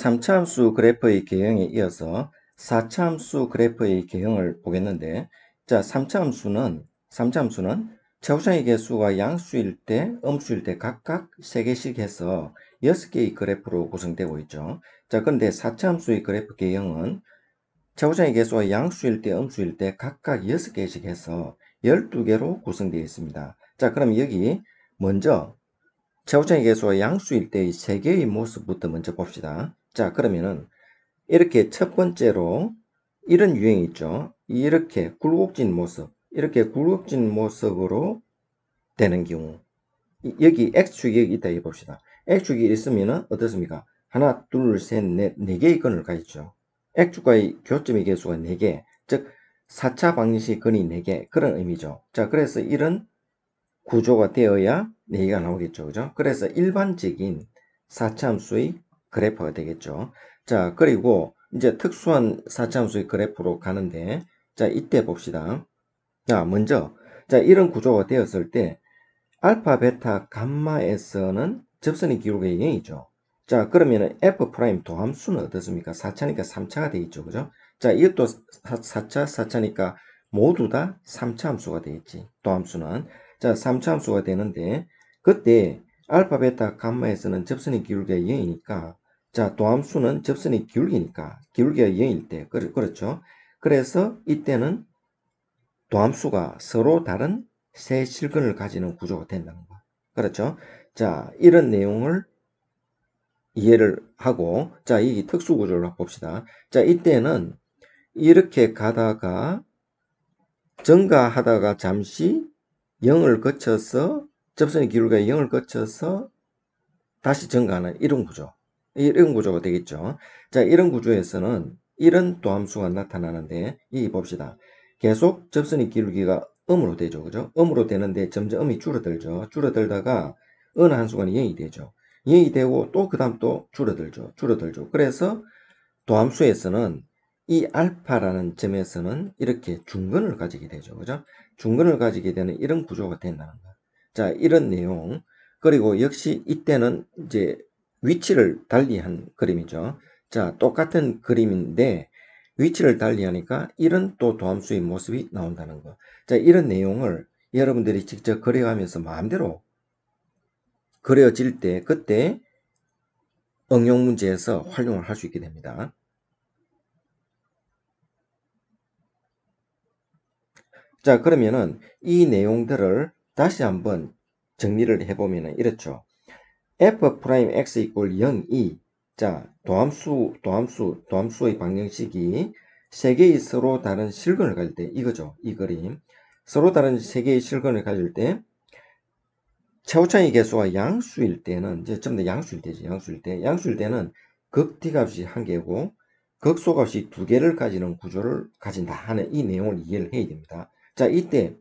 3차함수 그래프의 개형에 이어서 4차함수 그래프의 개형을 보겠는데, 자, 3차함수는 최고차의 개수가 양수일 때, 음수일 때 각각 3개씩 해서 6개의 그래프로 구성되고 있죠. 자, 그런데 4차함수의 그래프 개형은 최고차의 개수가 양수일 때, 음수일 때 각각 6개씩 해서 12개로 구성되어 있습니다. 자, 그럼 여기 먼저 최고차의 개수가 양수일 때의 3개의 모습부터 먼저 봅시다. 자, 그러면은 이렇게 첫 번째로 이런 유형이 있죠. 이렇게 굴곡진 모습, 이렇게 굴곡진 모습으로 되는 경우, 여기 X축이 여기 있다 해봅시다. X축이 있으면은 어떻습니까? 하나, 둘, 셋, 넷, 4개의 근을 가있죠. X축과의 교점의 개수가 4개, 즉 4차 방정식 근이 4개, 그런 의미죠. 자, 그래서 이런 구조가 되어야 4개가 나오겠죠. 그죠? 그래서 일반적인 4차함수의 그래프가 되겠죠. 자, 그리고 이제 특수한 4차함수의 그래프로 가는데, 자, 이때 봅시다. 자, 먼저, 자, 이런 구조가 되었을 때, 알파, 베타, 감마에서는 접선의 기울기가 0이죠. 자, 그러면은 F' 도함수는 어떻습니까? 4차니까 3차가 되겠죠. 그죠? 자, 이것도 4차, 4차니까 모두 다 3차 함수가 되겠지. 도함수는. 자, 3차 함수가 되는데, 그때 알파, 베타, 감마에서는 접선의 기울기가 0이니까, 자, 도함수는 접선의 기울기니까, 기울기가 0일 때, 그렇죠? 그래서 이때는 도함수가 서로 다른 세 실근을 가지는 구조가 된다는 거. 그렇죠? 자, 이런 내용을 이해를 하고, 자, 이 특수 구조를 봅시다. 자, 이때는 이렇게 가다가 증가하다가 잠시 0을 거쳐서 접선의 기울기가 0을 거쳐서 다시 증가하는 이런 구조. 이런 구조가 되겠죠. 자, 이런 구조에서는 이런 도함수가 나타나는데, 이 봅시다. 계속 접선의 기울기가 음으로 되죠. 그죠? 음으로 되는데 점점 음이 줄어들죠. 줄어들다가 어느 한순간에 0이 되죠. 0이 되고 또 그 다음 또 줄어들죠. 줄어들죠. 그래서 도함수에서는 이 알파라는 점에서는 이렇게 중근을 가지게 되죠. 그죠? 중근을 가지게 되는 이런 구조가 된다는 거. 자, 이런 내용. 그리고 역시 이때는 이제 위치를 달리한 그림이죠. 자, 똑같은 그림인데 위치를 달리하니까 이런 또 도함수의 모습이 나온다는 거. 자, 이런 내용을 여러분들이 직접 그려가면서 마음대로 그려질 때 그때 응용 문제에서 활용을 할 수 있게 됩니다. 자, 그러면은 이 내용들을 다시 한번 정리를 해보면은 이렇죠. f'x 이꼴 0, 2. 자, 도함수의 방정식이 세 개의 서로 다른 실근을 가질 때 이거죠. 이 그림. 서로 다른 세 개의 실근을 가질 때 최고차의 개수가 양수일 때는 이제 전부 다 양수일 때지. 양수일 때는 극T값이 1개고 극소값이 2개를 가지는 구조를 가진다 하는 이 내용을 이해를 해야 됩니다. 자, 이때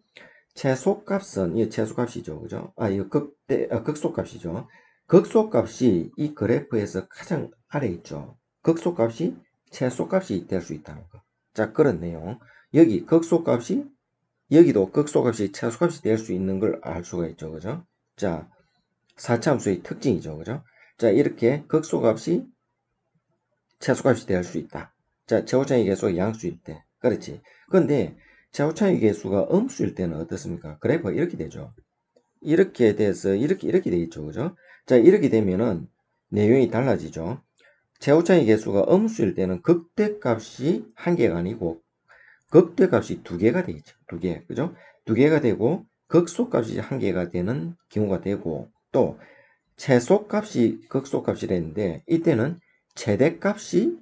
최소값은 이 최소값이죠. 그죠? 이거 극소값이죠. 극소값이 이 그래프에서 가장 아래 있죠. 극소값이 최소값이 될 수 있다는 거. 자, 그런 내용. 여기 극소값이 여기도 극소값이 최소값이 될 수 있는 걸 알 수가 있죠. 그죠? 자, 4차함수의 특징이죠. 그죠? 자, 이렇게 극소값이 최소값이 될 수 있다. 자, 최고차의 개수가 양수일 때. 그렇지. 그런데 최고차의 개수가 음수일 때는 어떻습니까? 그래프가 이렇게 되죠. 이렇게 돼서 이렇게 되겠죠. 그죠? 자, 이렇게 되면은 내용이 달라지죠. 최고차의 개수가 음수일 때는 극대값이 1개가 아니고 극대값이 2개가 되겠죠. 2개. 그죠? 2개가 되고 극소값이 1개가 되는 경우가 되고 또 최소값이 극소값이랬는데 이때는 최대값이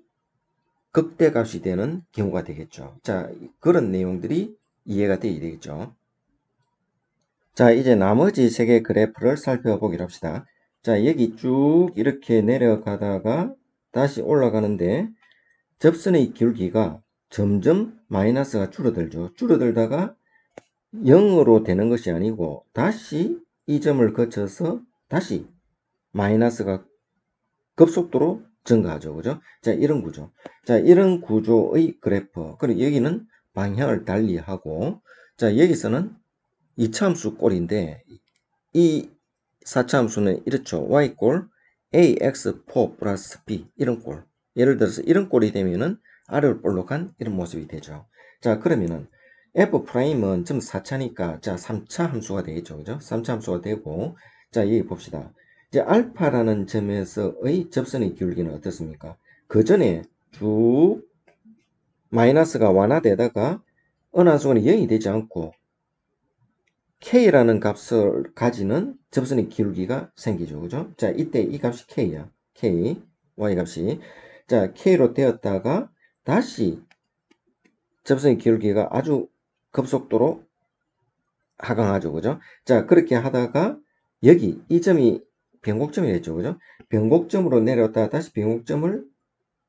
극대값이 되는 경우가 되겠죠. 자, 그런 내용들이 이해가 되어야 되겠죠. 자, 이제 나머지 3개 그래프를 살펴보기로 합시다. 자, 여기 쭉 이렇게 내려가다가 다시 올라가는데 접선의 기울기가 점점 마이너스가 줄어들죠. 줄어들다가 0으로 되는 것이 아니고 다시 이 점을 거쳐서 다시 마이너스가 급속도로 증가하죠. 그죠? 자, 이런 구조. 자, 이런 구조의 그래프. 그리고 여기는 방향을 달리하고, 자, 여기서는 2차함수 꼴인데, 이 4차함수는 이렇죠. y꼴 ax4 플러스 b 이런 꼴. 예를 들어서 이런 꼴이 되면은 R을 볼록한 이런 모습이 되죠. 자, 그러면은 F'은 지금 4차니까 자, 3차 함수가 되겠죠. 그죠? 3차 함수가 되고 자, 여기 봅시다. 이제 알파라는 점에서의 접선의 기울기는 어떻습니까? 그 전에 쭉 마이너스가 완화되다가 어느 한 순간에 0이 되지 않고 K라는 값을 가지는 접선의 기울기가 생기죠. 그죠? 자, 이때 이 값이 K야. K, Y 값이. 자, K로 되었다가 다시 접선의 기울기가 아주 급속도로 하강하죠. 그죠? 자, 그렇게 하다가 여기 이 점이 변곡점이 됐죠. 그죠? 변곡점으로 내려왔다가 다시 변곡점을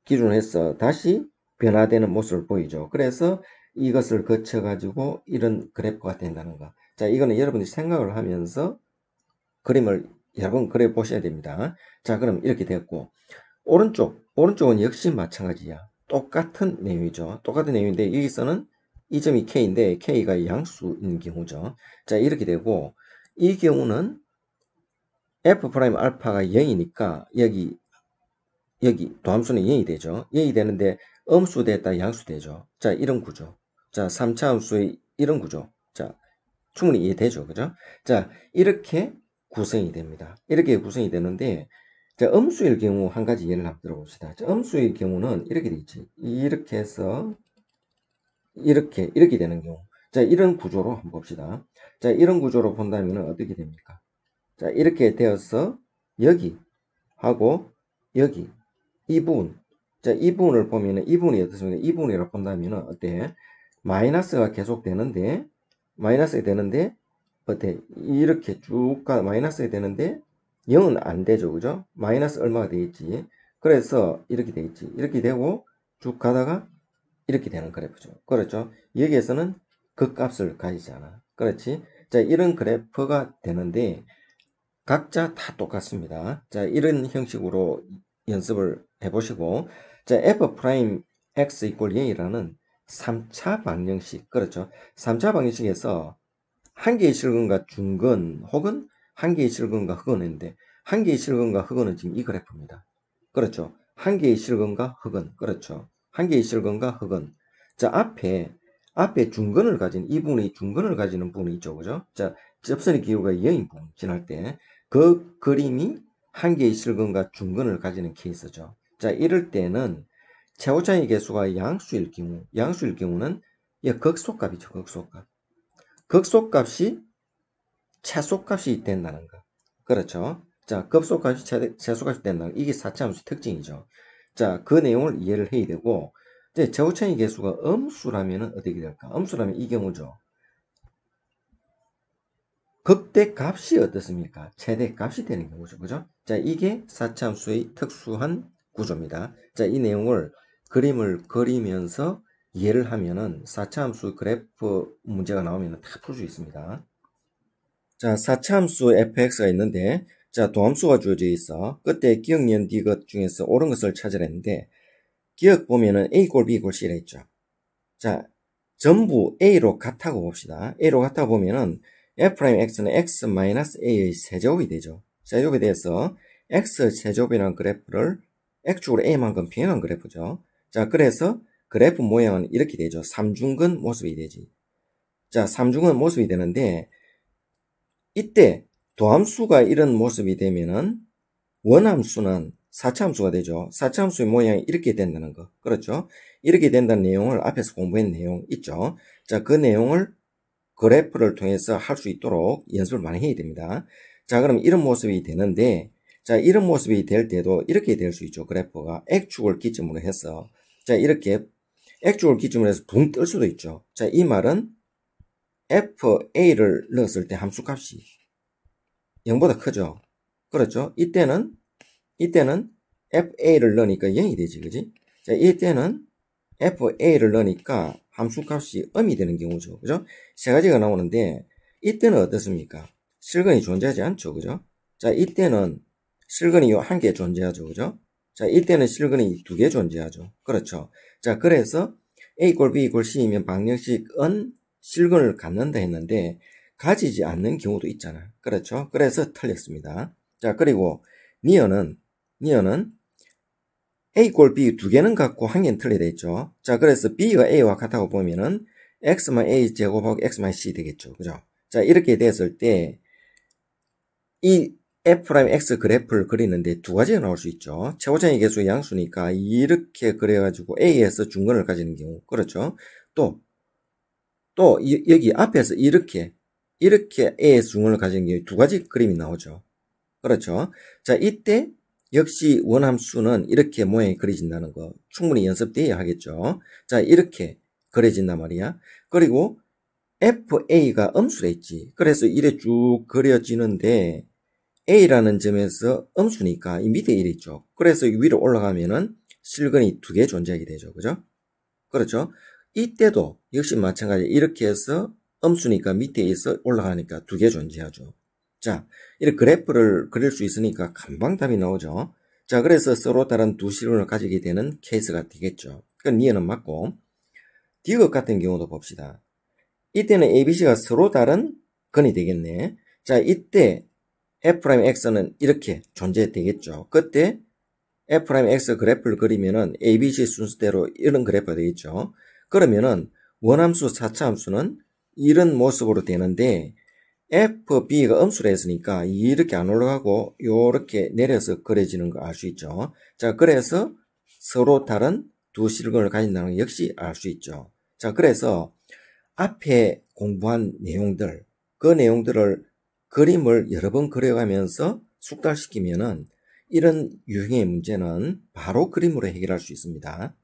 기준으로 해서 다시 변화되는 모습을 보이죠. 그래서 이것을 거쳐가지고 이런 그래프가 된다는 거. 자, 이거는 여러분이 생각을 하면서 그림을 여러 번 그려 보셔야 됩니다. 자, 그럼 이렇게 됐고, 오른쪽은 역시 마찬가지야. 똑같은 내용이죠. 똑같은 내용인데, 여기서는 이 점이 K인데, K가 양수인 경우죠. 자, 이렇게 되고, 이 경우는 F' 알파가 0이니까, 여기 도함수는 0이 되죠. 0이 되는데, 음수 됐다 양수 되죠. 자, 이런 구조. 자, 3차 함수의 이런 구조. 자, 충분히 이해되죠. 그죠? 자, 이렇게 구성이 됩니다. 이렇게 구성이 되는데, 자, 음수일 경우 한 가지 예를 한번 들어봅시다. 자, 음수일 경우는 이렇게 돼 있지. 이렇게 해서, 이렇게 되는 경우. 자, 이런 구조로 한번 봅시다. 자, 이런 구조로 본다면 어떻게 됩니까? 자, 이렇게 되어서, 여기 하고, 여기, 이 부분. 자, 이 부분을 보면은, 이 부분이 어떻습니까? 이 부분이라고 본다면 어때? 마이너스가 계속 되는데, 마이너스가 되는데, 어때? 이렇게 쭉 가, 마이너스가 되는데, 0은 안 되죠. 그죠? 마이너스 얼마가 되겠지. 그래서 이렇게 되겠지. 이렇게 되고, 쭉 가다가, 이렇게 되는 그래프죠. 그렇죠? 여기에서는 그 값을 가지잖아. 그렇지? 자, 이런 그래프가 되는데, 각자 다 똑같습니다. 자, 이런 형식으로 연습을 해보시고, 자, F'X 이퀄 0이라는 3차 방정식, 그렇죠? 3차 방정식에서 한 개의 실근과 중근 혹은 한 개의 실근과 흑은인데, 한 개의 실근과 흑은은 지금 이 그래프입니다. 그렇죠? 한 개의 실근과 흑은, 그렇죠? 한 개의 실근과 흑은. 자, 앞에 중근을 가진, 이 부분이 중근을 가지는 부분이 있죠. 그죠? 자, 접선의 기울기가 0인 부분 지날 때, 그 그림이 한 개의 실근과 중근을 가지는 케이스죠. 자, 이럴 때는 최고차의 개수가 양수일 경우는 이 극소값이죠. 극소값. 극소값이 최소값이 된다는 거. 그렇죠. 자, 급소값이 최소값이 된다는 거. 이게 4차 함수 특징이죠. 자, 그 내용을 이해를 해야 되고, 이제 최고차의 개수가 음수라면 어떻게 될까? 음수라면 이 경우죠. 극대값이 어떻습니까? 최대값이 되는 경우죠. 그죠? 자, 이게 4차 함수의 특수한 구조입니다. 자, 이 내용을 그림을 그리면서 이해를 하면은 4차 함수 그래프 문제가 나오면 다 풀 수 있습니다. 자, 4차 함수 fx가 있는데, 자, 도함수가 주어져 있어. 그때 기억 년 D 것 중에서 옳은 것을 찾으랬는데, 기억 보면은 A 꼴 B 꼴 C라 했죠. 자, 전부 A로 같다고 봅시다. A로 같다고 보면은 F'X는 X-A의 세제곱이 되죠. 세제곱이 돼서 X 세제곱이라는 그래프를 X축으로 A만큼 평행한 그래프죠. 자, 그래서 그래프 모양은 이렇게 되죠. 삼중근 모습이 되지. 자, 삼중근 모습이 되는데, 이때 도함수가 이런 모습이 되면은 원함수는 4차함수가 되죠. 4차함수의 모양이 이렇게 된다는 거. 그렇죠? 이렇게 된다는 내용을 앞에서 공부한 내용 있죠. 자, 그 내용을 그래프를 통해서 할 수 있도록 연습을 많이 해야 됩니다. 자, 그럼 이런 모습이 되는데, 자, 이런 모습이 될 때도 이렇게 될 수 있죠. 그래프가 X축을 기점으로 해서. 자, 이렇게 X축을 기점으로 해서 붕 뜰 수도 있죠. 자, 이 말은 FA를 넣었을 때 함수값이 0보다 크죠. 그렇죠? 이때는 FA를 넣으니까 0이 되지, 그지? 자, 이때는 FA를 넣으니까 함수값이 음이 되는 경우죠. 그죠? 세 가지가 나오는데, 이때는 어떻습니까? 실근이 존재하지 않죠. 그죠? 자, 이때는 실근이 한 개 존재하죠. 그죠? 자, 이때는 실근이 두 개 존재하죠. 그렇죠? 자, 그래서 A 이퀄 B 이퀄 C이면 방정식은 실근을 갖는다 했는데, 가지지 않는 경우도 있잖아. 그렇죠? 그래서 틀렸습니다. 자, 그리고 니어는 니어는 A 꼴 B 두 개는 같고 한 개는 틀리다 했죠. 자, 그래서 B가 A와 같다고 보면은 X만 A 제곱하고 X만 C 되겠죠. 그죠? 자, 이렇게 됐을 때 이 F'X 그래프를 그리는데 두 가지가 나올 수 있죠. 최고차이 계수 양수니까 이렇게 그려가지고 A에서 중근을 가지는 경우. 그렇죠? 또 여기 앞에서 이렇게 A에서 중근을 가지는 경우 두 가지 그림이 나오죠. 그렇죠? 자, 이때 역시 원함수는 이렇게 모양이 그려진다는 거 충분히 연습돼야 하겠죠. 자, 이렇게 그려진단 말이야. 그리고 FA가 음수라 했지. 그래서 이래 쭉 그려지는데 A라는 점에서 음수니까 이 밑에 1이 있죠. 그래서 위로 올라가면은 실근이 두 개 존재하게 되죠. 그죠? 그렇죠? 이때도 역시 마찬가지 이렇게 해서 음수니까 밑에 있어 올라가니까 두 개 존재하죠. 자, 이렇게 그래프를 그릴 수 있으니까 금방 답이 나오죠. 자, 그래서 서로 다른 두 실근을 가지게 되는 케이스가 되겠죠. 그건 니은은 맞고 디귿 같은 경우도 봅시다. 이때는 ABC가 서로 다른 근이 되겠네. 자, 이때 F'X는 이렇게 존재되겠죠. 그때 F'X 그래프를 그리면은 ABC 순서대로 이런 그래프가 되겠죠. 그러면은 원함수 4차 함수는 이런 모습으로 되는데 FB가 음수로 했으니까 이렇게 안 올라가고 이렇게 내려서 그려지는 거 알 수 있죠. 자, 그래서 서로 다른 두 실근을 가진다는 거 역시 알 수 있죠. 자, 그래서 앞에 공부한 내용들, 그 내용들을 그림을 여러 번 그려가면서 숙달시키면은 이런 유형의 문제는 바로 그림으로 해결할 수 있습니다.